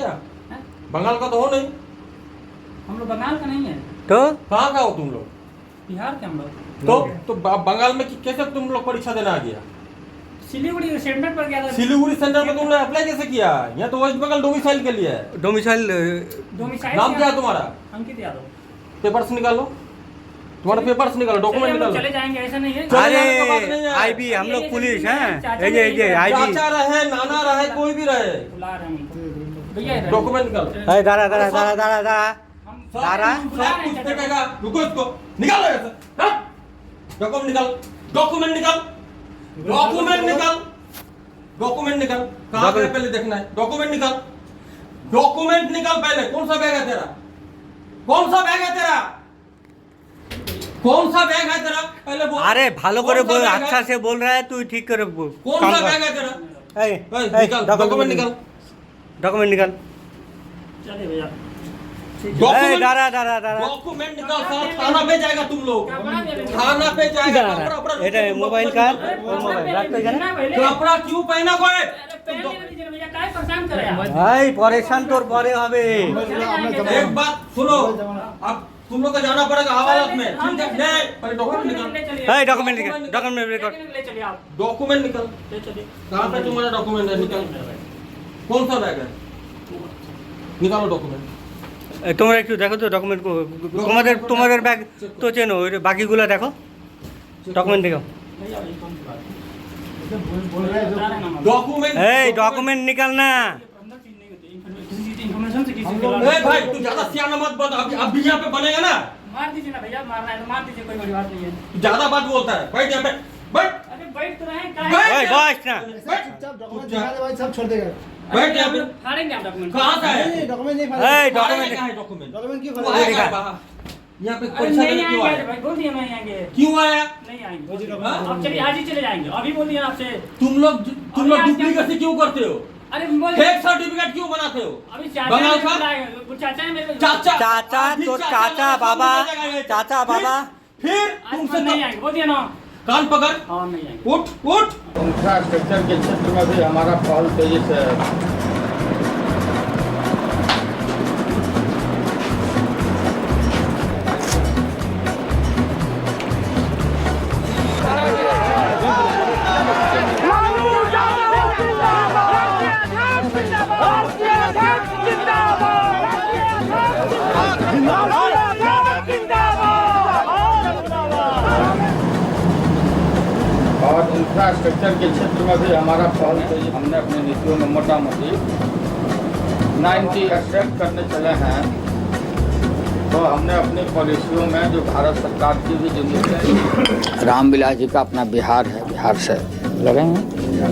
क्या? हैं? बंगाल का तो हो नहीं। हम लोग बंगाल का नहीं है, तो कहाँ का हो तुम लोग? बिहार के हम लोग। तो बंगाल में कैसे तुम लोग परीक्षा देने आ गया? सिलीगुड़ी सेंटर पर गया था। सिलीगुड़ी सेंटर में तुमने अप्लाई कैसे किया? यहाँ तो वेस्ट बंगाल डोमिसाइल के लिए है। डोमिसाइल डोमिसाइल नाम क्या है तुम्हारा? अंकित यादव। पेपर्स निकालो, तुम्हारा पेपर्स निकालो, डॉक्यूमेंट चलिए, हम लोग निकालो। चले जाएंगे, ऐसा नहीं है। चले जाने का बात नहीं अरे है। आईबी हम लोग पुलिस हैं, चाचा ये आईबी चाचा रहे, नाना रहे, कोई भी रहे, बुला रहे हैं हमको। भैया इधर। डॉक्यूमेंट निकालो। दारा दारा दारा दारा दारा हम दारा बुला सब रहे कुछ हैं देखेगा। रुको इसको, निकालो यहाँ से। डॉक्यूमेंट निकाल, डॉक्यूमेंट निकाल, डॉक्यूमेंट निकाल, डॉक्यूमेंट निकाल। कहाँ पे पहले देखना है? डॉक्यूमेंट निकाल, डॉक्यूमेंट निकाल पहले। कौन सा बैग है तेरा? कौन सा बैग है तेरा? कौन सा बैग है तेरा? पहले बोल। अरे ভালো করে कौन सा बोल, बैग है? अच्छा से बोल रहा है तू, ठीक करे बोल। कौन सा बैग है तेरा? निकाल, डॉक्यूमेंट निकाल, डॉक्यूमेंट निकाल। चलिए भैया। डॉक्यूमेंट दारा दारा दारा डॉक्यूमेंट निकाल। साला थाना पे जाएगा तुम लोग, थाना पे जाएगा। कपड़ा এটা মোবাইल का মোবাइल রাখতে জানা कपड़ा क्यों पहना कोई? अरे पहले नहीं दीजिए भैया, काहे परेशान कर रहे हैं आप? भाई परेशान तोर परे হবে। एक बात सुनो, अब तुम लोग को जाना पड़ेगा हवालात में, ठीक है? नहीं, पहले डॉक्यूमेंट निकाल। ए डॉक्यूमेंट निकाल, डॉक्यूमेंट रिकॉर्ड। ले चलिए आप, डॉक्यूमेंट निकाल। ले चलिए। कहाँ पे तुम्हारा डॉक्यूमेंट है? निकाल। कौन सा बैग है? निकालो डॉक्यूमेंट। তোমরা একটু দেখো তো ডকুমেন্ট, তোমাদের তোমাদের ব্যাগ তো চেনো, ওই বাকিগুলো দেখো, ডকুমেন্ট দেখো। भैया ये कौन सी बात है? बोल रहे हैं डॉक्यूमेंट এই ডকুমেন্ট निकाल ना। अंदर चीज नहीं होती, किसी चीज की इंफॉर्मेशन से किसी को ए भाई तू ज्यादा सियाना मत बन। अभी यहाँ पे बनेगा ना, मार दीजिए ना भैया, मारना है तो मार दीजिए, कोई बड़ी बात नहीं है। तू ज्यादा बात बोलता है। बैठ यहाँ पे, बैठ, अरे बैठ तो रहे हैं, बैठ। काहे? ओए बस ना। बैठ, चुपचाप डॉक्यूमेंट दिखा दे भाई, सब छोड़ देगा। बैठ यहाँ पे। फाड़ेंगे आप डॉक्यूमेंट। कहाँ का है? नहीं डॉक्यूमेंट नहीं ए फाड़ेगा। डॉक्यूमेंट कहाँ है डॉक्यूमेंट? डॉक्यूमेंट क्यों तू फाड़ेगा? आएगा बाहर। यहाँ पे अरे परीक्षा नहीं देने क्यों आएंगे आया? भाई, बोल दिए नहीं आएंगे, क्यों आया? नहीं आएंगे। बोलिए हाँ? डॉक्यूमेंट। अब चलिए आज ही चले जाएंगे, अभी बोल दिया आपसे। तुम लोग डुप्लीकेसी क्यों करते हो? अरे बोल फेक सर्टिफिकेट क्यों बनाते हो? अभी चाचा बंगाल ने का? बुलाया, वो चाचा है मेरे को। चाचा चाचा अभी तो चाचा चाचा वाला बाबा, सामने जाएगा ये। चाचा बाबा। फिर आज तुमसे नहीं आएंगे, बोल दिया ना। कान पकड़, हाँ नहीं आएंगे। उठ उठ। इंफ्रास्ट्रक्चर के क्षेत्र में भी हमारा पहल तेजी से और इंफ्रास्ट्रक्चर के क्षेत्र में भी हमारा पहल तेजी। हमने अपनी नीतियों में मोटा मोटी 90 एक्सेप्ट करने चले हैं। तो हमने अपनी पॉलिसियों में जो भारत सरकार की भी जो नीति, रामविलास जी का अपना बिहार है, बिहार से लड़ेंगे,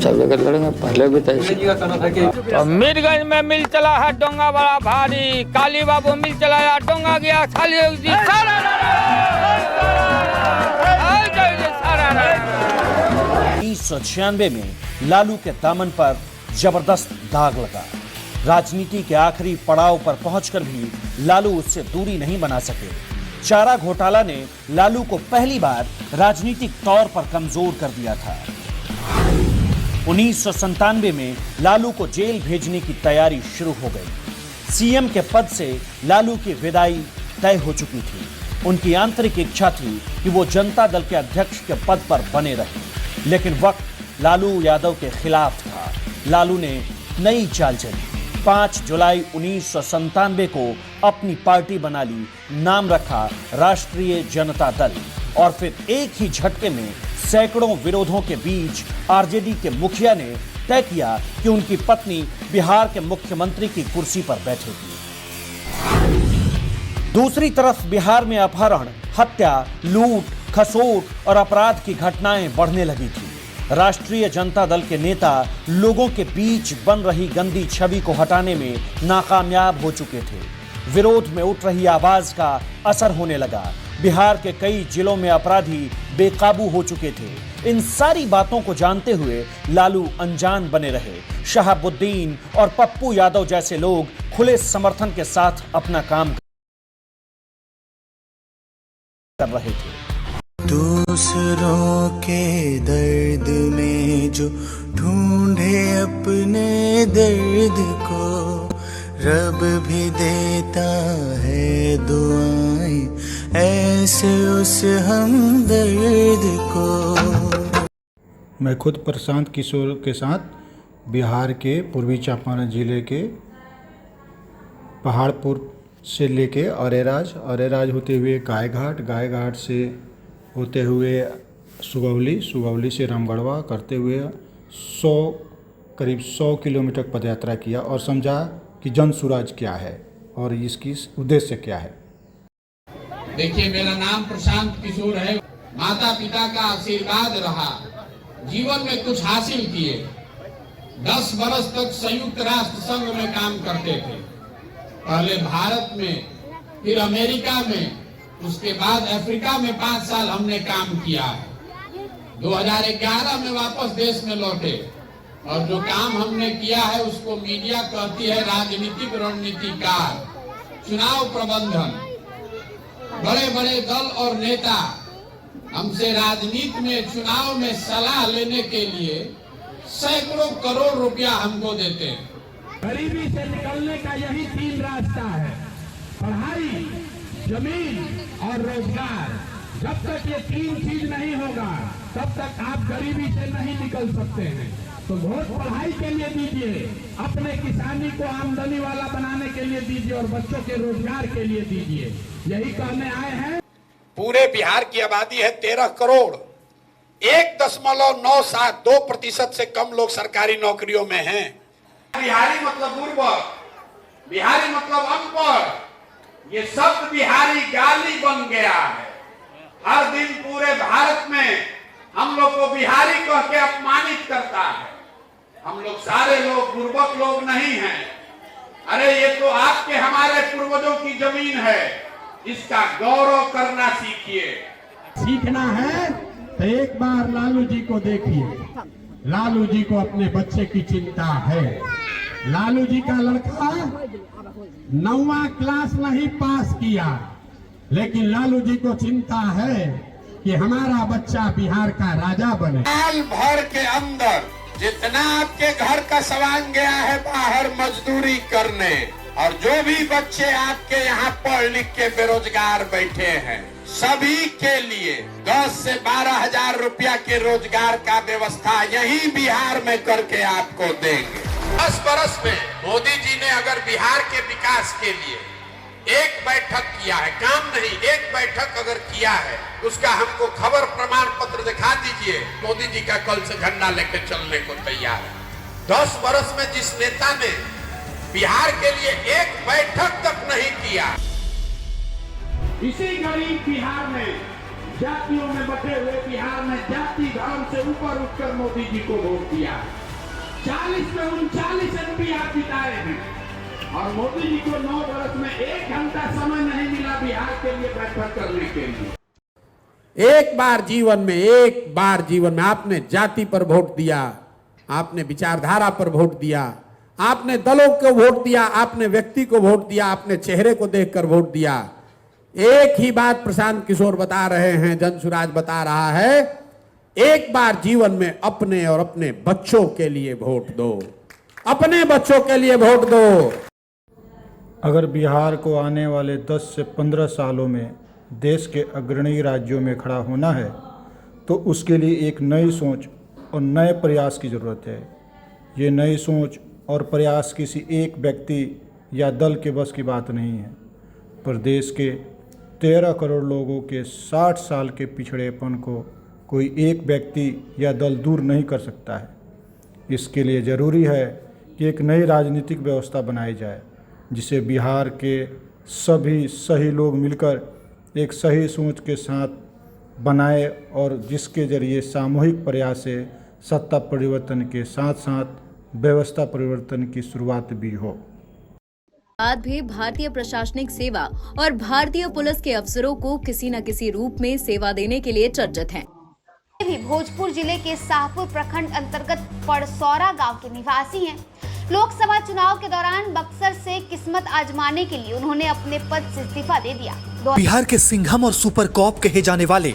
सब जगह लड़ेंगे। पहले भी तो ऐसे। मीरगंज में मिल चला है डोंगा बड़ा भारी, काली बाबू मिल चलाया डोंगा गया खाली। 1996 में लालू के दामन पर जबरदस्त दाग लगा। राजनीति के आखिरी पड़ाव पर पहुंचकर भी लालू उससे दूरी नहीं बना सके। चारा घोटाला ने लालू को पहली बार राजनीतिक तौर पर कमजोर कर दिया था। 1997 में लालू को जेल भेजने की तैयारी शुरू हो गई। सीएम के पद से लालू की विदाई तय हो चुकी थी। उनकी आंतरिक इच्छा थी कि वो जनता दल के अध्यक्ष के पद पर बने रहे, लेकिन वक्त लालू यादव के खिलाफ था। लालू ने नई चाल चली। 5 जुलाई 1997 को अपनी पार्टी बना ली, नाम रखा राष्ट्रीय जनता दल, और फिर एक ही झटके में सैकड़ों विरोधों के बीच आरजेडी के मुखिया ने तय किया कि उनकी पत्नी बिहार के मुख्यमंत्री की कुर्सी पर बैठेगी। दूसरी तरफ बिहार में अपहरण, हत्या, लूट, खसोट और अपराध की घटनाएं बढ़ने लगी थी। राष्ट्रीय जनता दल के नेता लोगों के बीच बन रही गंदी छवि को हटाने में नाकामयाब हो चुके थे। विरोध में उठ रही आवाज का असर होने लगा। बिहार के कई जिलों में अपराधी बेकाबू हो चुके थे। इन सारी बातों को जानते हुए लालू अनजान बने रहे। शहाबुद्दीन और पप्पू यादव जैसे लोग खुले समर्थन के साथ अपना काम कर रहे थे। दूसरों के दर्द में जो ढूंढे अपने दर्द को, रब भी देता है दुआएं ऐसे उस हमदर्द को। मैं खुद प्रशांत किशोर के साथ बिहार के पूर्वी चंपारण जिले के पहाड़पुर से लेके अरेराज होते हुए गायघाट से होते हुए सुगौली से रामगढ़वा करते हुए करीब 100 किलोमीटर पदयात्रा किया और समझा कि जन सुराज क्या है और इसकी उद्देश्य क्या है। देखिए, मेरा नाम प्रशांत किशोर है। माता पिता का आशीर्वाद रहा, जीवन में कुछ हासिल किए। 10 बरस तक संयुक्त राष्ट्र संघ में काम करते थे, पहले भारत में, फिर अमेरिका में, उसके बाद अफ्रीका में 5 साल हमने काम किया है। 2011 में वापस देश में लौटे और जो काम हमने किया है उसको मीडिया कहती है राजनीतिक रणनीतिकार, चुनाव प्रबंधन। बड़े बड़े दल और नेता हमसे राजनीति में, चुनाव में सलाह लेने के लिए सैकड़ों करोड़ रुपया हमको देते हैं। गरीबी से निकलने का यही 3 रास्ता है, पढ़ाई, जमीन और रोजगार। जब तक ये 3 चीज नहीं होगा तब तक आप गरीबी से नहीं निकल सकते हैं। तो वोट पढ़ाई के लिए दीजिए, अपने किसानी को आमदनी वाला बनाने के लिए दीजिए और बच्चों के रोजगार के लिए दीजिए। यही कहने आए हैं। पूरे बिहार की आबादी है 13 करोड़। 1.972% से कम लोग सरकारी नौकरियों में हैं। बिहारी मतलब बुर्बक, बिहारी मतलब अनपढ़। ये शब्द बिहारी गाली बन गया है। हर दिन पूरे भारत में हम लोग को बिहारी कह के अपमानित करता है। हम लोग सारे लोग बुर्बक लोग नहीं हैं। अरे ये तो आपके हमारे पूर्वजों की जमीन है, इसका गौरव करना सीखिए। सीखना है तो एक बार लालू जी को देखिए। लालू जी को अपने बच्चे की चिंता है। लालू जी का लड़का 9वां क्लास नहीं पास किया, लेकिन लालू जी को चिंता है कि हमारा बच्चा बिहार का राजा बने। साल भर के अंदर जितना आपके घर का सामान गया है बाहर मजदूरी करने, और जो भी बच्चे आपके यहाँ पढ़ लिख के बेरोजगार बैठे हैं, सभी के लिए 10 से 12 हजार रुपया के रोजगार का व्यवस्था यही बिहार में करके आपको देंगे। 10 बरस में मोदी जी ने अगर बिहार के विकास के लिए एक बैठक किया है, काम नहीं, एक बैठक अगर किया है, उसका हमको खबर प्रमाण पत्र दिखा दीजिए। मोदी जी का कल से झंडा लेके चलने को तैयार है। 10 बरस में जिस नेता ने बिहार के लिए एक बैठक तक नहीं किया, इसी गरीब बिहार में, जातियों में बटे हुए बिहार में जाति धर्म से ऊपर उठकर मोदी जी को वोट दिया। 40 में 39 एमपी आप जिताए हैं और मोदी जी को 9 बरस में 1 घंटा समय नहीं मिला बिहार के लिए बैठक करने के लिए। एक बार जीवन में आपने जाति पर वोट दिया, आपने विचारधारा पर वोट दिया, आपने दलों को वोट दिया, आपने व्यक्ति को वोट दिया, आपने चेहरे को देखकर वोट दिया। एक ही बात प्रशांत किशोर बता रहे हैं, जनसुराज बता रहा है, एक बार जीवन में अपने और अपने बच्चों के लिए वोट दो, अपने बच्चों के लिए वोट दो। अगर बिहार को आने वाले 10 से 15 सालों में देश के अग्रणी राज्यों में खड़ा होना है तो उसके लिए एक नई सोच और नए प्रयास की ज़रूरत है। ये नई सोच और प्रयास किसी एक व्यक्ति या दल के बस की बात नहीं है, पर देश के 13 करोड़ लोगों के 60 साल के पिछड़ेपन को कोई एक व्यक्ति या दल दूर नहीं कर सकता है। इसके लिए ज़रूरी है कि एक नई राजनीतिक व्यवस्था बनाई जाए जिसे बिहार के सभी सही लोग मिलकर एक सही सोच के साथ बनाए और जिसके जरिए सामूहिक प्रयास से सत्ता परिवर्तन के साथ साथ व्यवस्था परिवर्तन की शुरुआत भी हो। बाद भी भारतीय प्रशासनिक सेवा और भारतीय पुलिस के अफसरों को किसी न किसी रूप में सेवा देने के लिए चर्चित हैं। भी भोजपुर जिले के शाहपुर प्रखंड अंतर्गत पड़सौरा गांव के निवासी हैं। लोकसभा चुनाव के दौरान बक्सर से किस्मत आजमाने के लिए उन्होंने अपने पद से इस्तीफा दे दिया। बिहार के सिंघम और सुपर कॉप कहे जाने वाले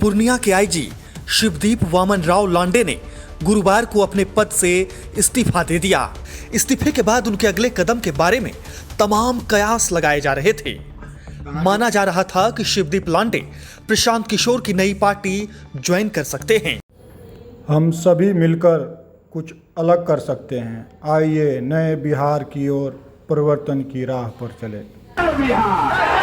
पूर्णिया के आईजी शिवदीप वामन राव लांडे ने गुरुवार को अपने पद से इस्तीफा दे दिया। इस्तीफे के बाद उनके अगले कदम के बारे में तमाम कयास लगाए जा रहे थे। माना जा रहा था कि शिवदीप लांडे प्रशांत किशोर की नई पार्टी ज्वाइन कर सकते हैं। हम सभी मिलकर कुछ अलग कर सकते हैं। आइए नए बिहार की ओर परिवर्तन की राह पर चले। बिहार